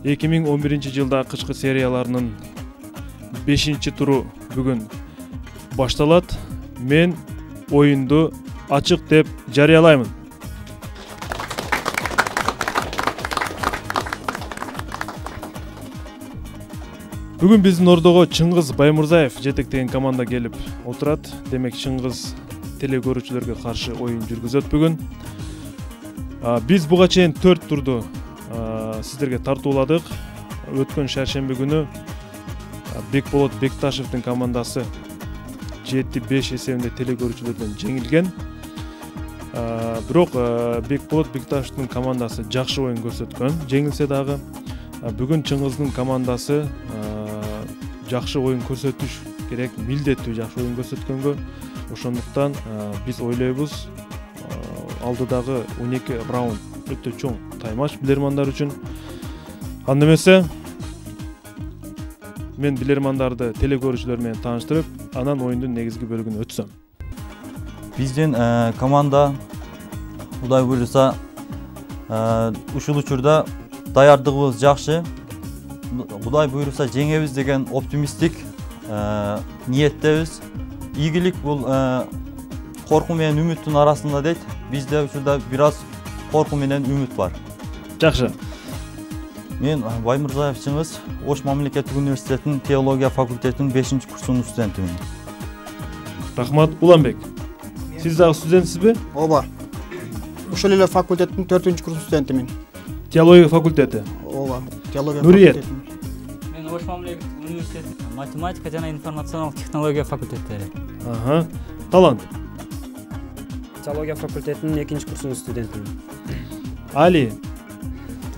2011-жылда кышкы серияларынын 5-туру бүгүн башталат. Мен оюнду ачык деп жарыялаймын. Бүгүн биздин ордого Чыңгыз Баймурзаев жетектеген команда келип отурат. Демек Чыңгыз телекөрүүчүлөргө каршы оюн жүргүзөт бүгүн. Биз буга чейин 4 турду сиздерге тартууладык. Өткөн шаршемби күнү Бекболот Бекташевдин командасы 7-5 эсебинде телекөрүүчүлөрдөн жеңилген. Бирок Бекболот Бекташевдин командасы жакшы оюн көрсөткөн, жеңилсе дагы. Бүгүн Чыңгыздын командасы жакшы оюн көрсөтүш керек, милдеттүү жакшы оюн көрсөткөнгө. Ошондуктан биз ойлойбуз, алдыдагы 12 раунд өтө чоң таймаш билермандар үчүн. Анда эмесе мен билермандарды телекөрүүчүлөр менен тааныштырып, анан оюндун негизги бөлүгүнө өтсөм. Биздин команда Кудай буйруса ушул учурда даярдыгыбыз жакшы. Кудай буйруса жеңебиз деген оптимисттик ниеттебиз. Ийгилик бул коркуу менен үмүттүн арасында дейт. Бизде учурда бир аз коркуу менен үмүт бар. Жакшы. Мен Баймурзаев Чыңгыз, Ош мамлекеттик университетинин теология факультетинин 5-курсунун студентимин. Рахмат. Уланбек. Сиз дагы студентсизби? Ооба. Ошол эле факультеттин 4-курс студентимин. Теология факультети. Ооба. Теология Нуриет. Мен Ош мамлекеттик университетинин математика жана информационалдык технология факультеттери. Талант. Теология факультетинин 2-курсунун студентимин. Али.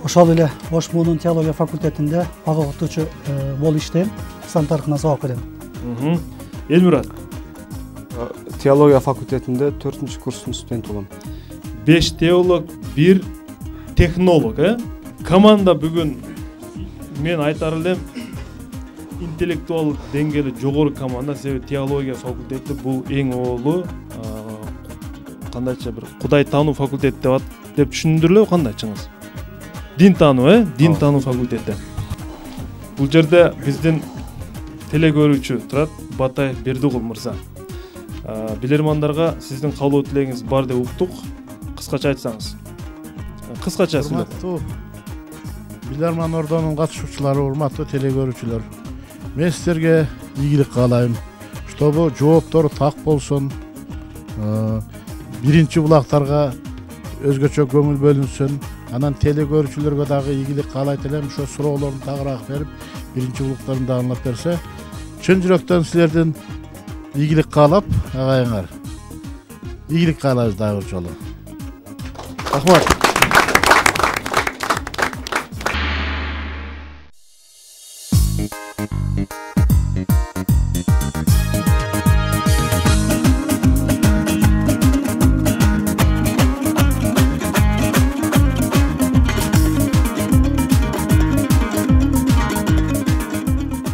Ошол эле Ош муунун теология факультетинде ага окутуучу болуп иштейм. Ислам тарыхына сабак берем. Элмурат. Теология факультетинде 4-курстун студенти болом. 5 теолог, 1 технолог, Команда бүгүн мен айтар элем интеллектуалдык деңгээли жогору команда, себеби теология факультети бул эң оолу кандайча бир Кудай таануу факультети деп түшүндүрүлөбү, кандай Чыңгыз? Дин таануу, дин таануу факультети. Бул жерде биздин телекөрүүчү турат, Батаев Бердигул мырза. Билермандарга сиздин каалоо тилегиңиз бар деп уктук. Кыскача айтсаңыз. Кыскача сүйлөп. Урматтуу билерман ордонун катышуучулары, урматтуу телекөрүүчүлөр. Мен сиздерге ийгилик каалайм. Чтобы жооптор так болсун. Биринчи булактарга өзгөчө көңүл бөлүнсүн. Анан телекөрүүчүлөргө дагы ийгилик каалайт элем. Ошо суроолорду тагыраак берип, биринчи булактарын да аңлап берсе, чын жүрөктөн силердин ийгилик каалап, агайыңар. Ийгилик каалайбыз дагы бир жолу. Рахмат.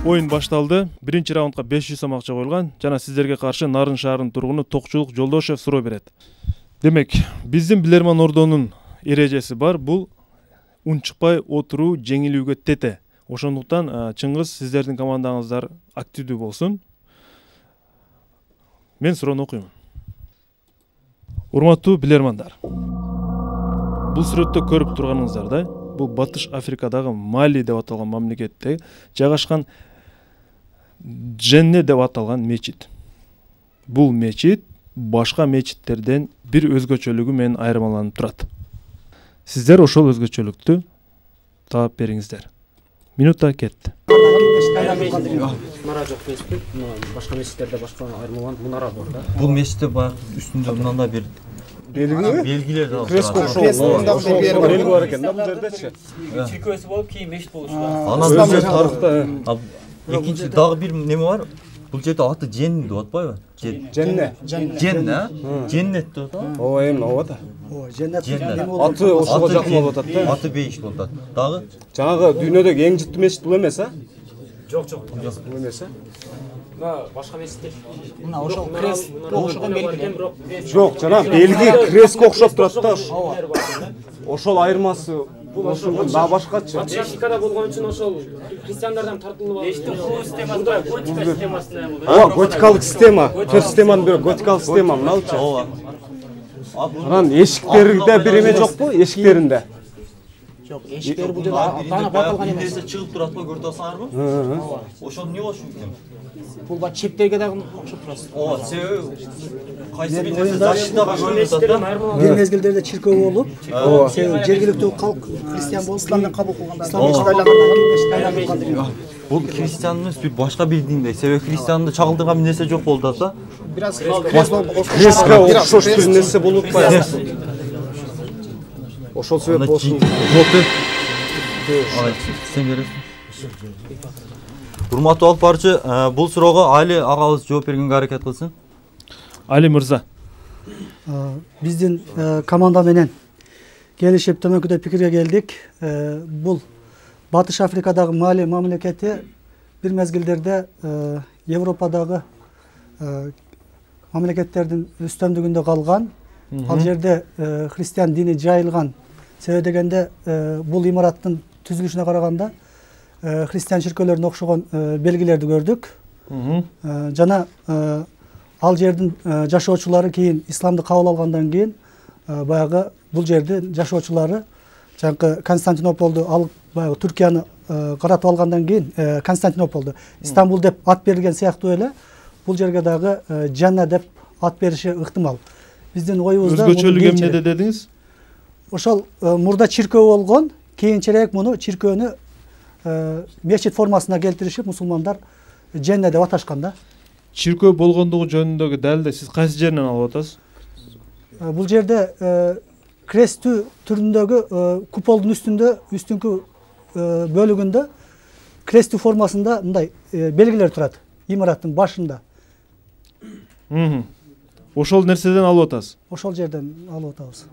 Oyun башталды. Биринчи раундга 500 сом акча коюлган. Жана сиздерге каршы Нарын шаарынын тургуну Токчулук Жолдошев суроо берет. Демек, биздин билерман ордонун эрежеси бар. Бул унчукпай отуруу жеңилүүгө тете. Ошондуктан Чыңгыз сиздердин командаңыздар активдүү болсун. Мен суроону окуйм. Урматтуу билермандар. Бул сүрөттө көрүп турганыңыздардай, бул Батыш Африкадагы Мали деп аталган мамлекетте жайгашкан Дженне деп аталган мечит. Бул мечит башка мечиттерден бир өзгөчөлүгү менен айырмаланып турат. Сиздер ошол өзгөчөлүктү таап бериңиздер. Минута кетти. Мунара жок эмеспи? Башка мечиттерде башка айырмаланып мунара бар да. Бул мечитте баягы үстүндө мындай бир белгилер да. Крест белги бар экен да бул жердечи. Чиркөөсү болуп кийин мечит болушу. Анан бул жерде тарыхта экинчи дагы бир неме бар. Бул жерде аты Жен деп атпайбы? Женне. Женнет деп атат. Ооба, эми ооба да. Женнет. Аты ошого жакын болуп атат да. Аты бейиш болуп атат. Дагы Жаңагы дүйнөдөгү эң жыттуу мечит бул эмес, Жок. Бул эмес, Башка мечиттер. Мына ошол крест ошого берилген Жок, жана белги крестке окшоп турат да. Ошол айырмасы Daha başkaçı. Батыш Африкада болгон үчүн ошол христиандардан тартылып алып. Мечиттин куруу системасы бар, готика системасында бул. Ооба, готикалык система. Төрт системанын бири готикалык система, мыналчы. ооба. Анан эшиктерде бир эме жокпу? Эшиктеринде. Жок, эшиктер бул жерде таанып атылган эмес. Нерсе чыгып турат го, көрүп атсаңарбы? Ошону эмне болушу мүмкүн? Бул бат чептерге дагы окшоп турат. Ооба, себеби кайсы бир нерсе защитага көрүнүп атат да. бир мезгилдерде чиркөө болуп, жергиликтүү калк христиан болуп исламдан кабыл кылгандар, исламга айлангандан кийин Бул христиан эмес, бир башка бир диндей. Себеби христианды чагылдырган бир нерсе жок болуп атат да. Бираз Креске окшош бир нерсе болуп атпайбы? Ошол себеп болсун. Сен бересиң. Урматтуу алып барчы, бул суроого Али агабыз жооп бергенге аракет кылсын. Али мырза. Биздин команда менен келишип төмөнкүдө пикирге келдик. Бул Батыш Африкадагы Мали мамлекети бир мезгилдерде Европадагы мамлекеттердин үстөмдүгүндө калган. Ал жерде христиан дини жайылган. Себеби дегенде бул имараттын түзүлүшүнө караганда христиан чиркөөлөрүнө окшогон белгилерди көрдүк. Жана ал жердин жашоочулары кийин исламды кабыл алгандан кийин баягы бул жердин жашоочулары жанакы Константинополду алып баягы Түркияны каратып алгандан кийин Константинополду Истанбул деп ат берилген сыяктуу эле бул жерге дагы Жанна деп ат бериши ыктымал. Биздин оюбузда Өзгөчөлүк эмнеде дедиңиз? Ошол мурда чиркөө болгон, кийинчерээк муну чиркөөнү мечит формасына келтиришип мусулмандар Жанна деп аташкан да. Чиркөө болгондугу жөнүндөгү далилди сиз кайсы жеринен алып атасыз? Бул жерде крестүү түрүндөгү куполдун үстүнкү бөлүгүндө крестүү формасында мындай белгилер турат имараттын башында. Ошол нерседен алып атасыз. Ошол жерден алып атабыз.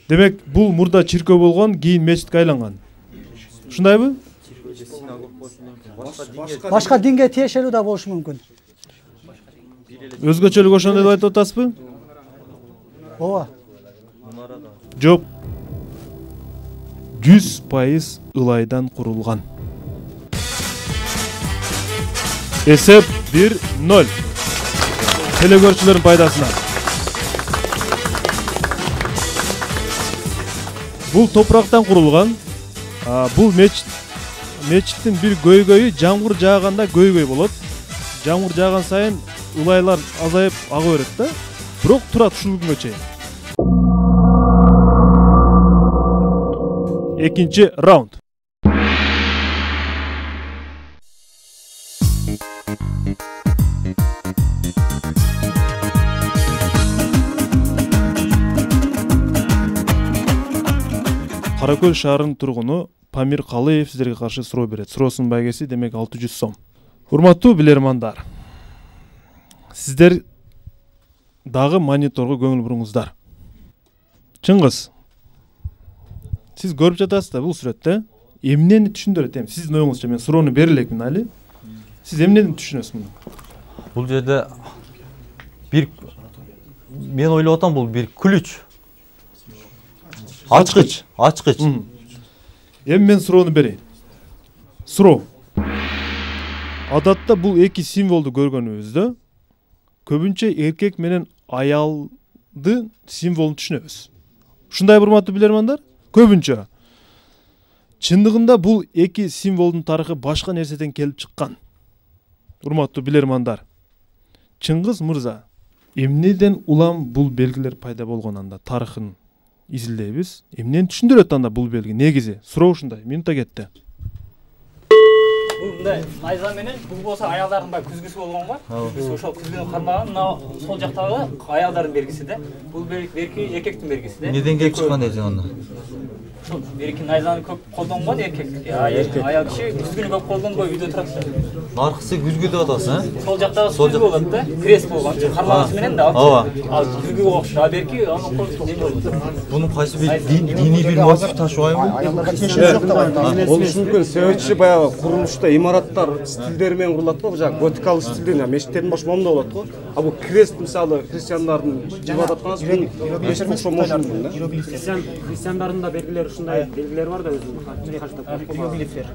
Демек, бул мурда чиркөө болгон, кийин мечитке айланган. Ушундайбы? Башка динге тиешелүү да болушу мүмкүн. Өзгөчөлүк ошондой деп айтып атасызбы? Ооба. Жок. 100% ылайдан курулган. Эсеп 1-0. Телекөрүүчүлөрдүн пайдасына. Бул топурактан курулган. Бул мечиттин бир көйгөйү жамгыр жааганда көйгөй болот. Жамгыр жааган сайын ылайлар азайып ага берет да. Бирок турат ушул күнгө чейин. Экинчи раунд. Каракөл шаарынын тургуну Памир Калыев сиздерге каршы суроо берет. Суроосунун байгеси демек 600 сом. Урматтуу билермандар, сиздер дагы мониторго көңүл буруңуздар. Чыңгыз, сиз көрүп жатасыз да бул сүрөттө эмнени түшүндүрөт эми? Сиздин оюңузча мен суроону бере элекмин Али. Сиз эмнени түшүнөсүз муну? Бул жерде бир мен ойлоп атам бул бир ключ. Ачкыч. Эми мен суроону берейин. Суроо. Адатта бул эки символду көргөнүбүздө көбүнчө эркек менен аялдын символун түшүнөбүз. Ушундай урматтуу билермандар? Көбүнчө. Чындыгында бул эки символдун тарыхы башка нерседен келип чыккан. Урматтуу билермандар, Чыңгыз мырза, эмнеден улам бул белгилер пайда болгон анда тарыхын изилдейбиз. Эмнени түшүндүрөт анда бул белги? Негизи суроо ушундай. Минута кетти. Бул мындай найза менен бул болсо аялдардын бай күзгүсү болгон го. Күзгүсү ошол күзгүнү кармаган, мына сол жактагы аялдардын белгиси да. Бул берки эркектин белгиси да. Неден келип чыккан экен анда? Ошол берки найзаны көп колдонгон эркек. Аял киши күзгүнү көп колдонбой үйдө турат да. Наркысы күзгү деп атасың, э? Сол жактагы күзгү болот да. Крест болгон, кармагысы менен да. Ал күзгүгө окшош. А берки аны колдоп болот. Бунун кайсы бир диний бир мотив ташыбайбы? Болушу мүмкүн. Себепчи баягы курулушта имараттар стилдери менен курулат го, жана готикалык стилден, мечиттердин баш момундай болот го. А бул крест мисалы христиандардын жибат атканасы бул окшомош мүмкүн да. Христиандардын да белгилери ушундай белгилер бар да өзүнүн кантип иероглифтер.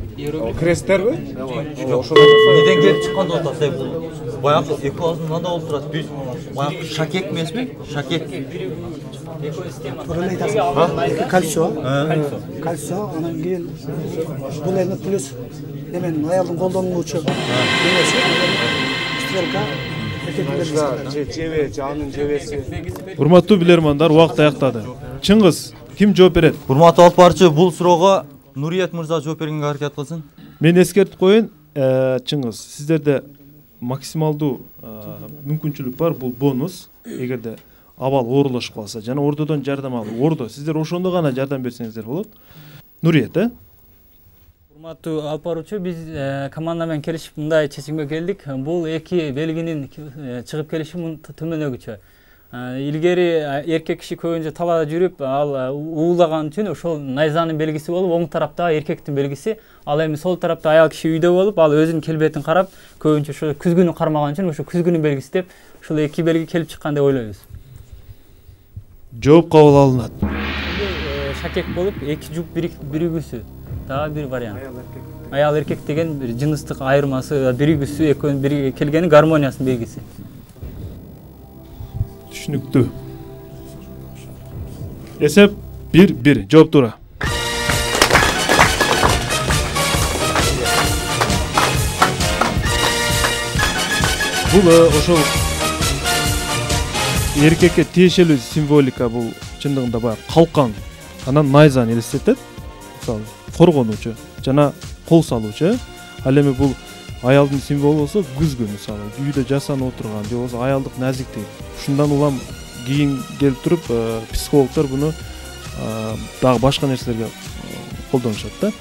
Кресттерби? Неден келип чыккан деп атат деп. Баягы экоаздын мында болуп турат. Биз баягы шакек эмеспи? Шакек. Тууралуу айтасың. Кальцио, анан кийин бул эми плюс неменин аялдын колдонуучу эмеси, стрелка, жебе, жанын жебеси. Урматтуу билермандар, убакыт аяктады. Чыңгыз, ким жооп берет? Урматтуу алып барчу, бул суроого Нурият мырза жооп бергенге аракет кылсын. Мен эскертип коеюн, Чыңгыз, сиздерде максималдуу мүмкүнчүлүк бар, бул бонус. Эгерде абал оорулашып калса жана ордодон жардам алуу, ордо сиздер ошондо гана жардам берсеңиздер болот. Нурият, Урматтуу алып баруучу, биз команда менен келишип мындай чечимге келдик. Бул эки белгинин чыгып келиши төмөнөгүчө. Илгери эркек киши көбүнчө талаада жүрүп, ал уулаган үчүн ошол найзанын белгиси болуп, оң тарапта эркектин белгиси, ал эми сол тарапта аял киши үйдө болуп, ал өзүнүн келбетин карап, көбүнчө ошо күзгүнү кармаган үчүн ошо күзгүнүн белгиси деп, ошол эки белги келип чыккан деп ойлойбуз. Жооп кабыл алынат. Шакек болуп, эки жуп биригүүсү. Дагы бир вариант. Аял эркек деген бир жыныстык айырмасы, биригүүсү, экөөнүн бирге келгени гармониясынын белгиси. Түшүнүктүү. Эсеп 1-1. Жооп туура. Бул ошол эркекке тиешелүү символика, бул чындыгында баягы калкан, анан найзаны элестетет. Мисалы, коргонуучу жана кол салуучу. Ал эми бул аялдын символу болсо күзгү, мисалы, үйдө жасанып отурган, же болбосо аялдык назиктик. Ушундан улам кийин келип туруп, психологдор буну дагы башка нерселерге колдонушат да.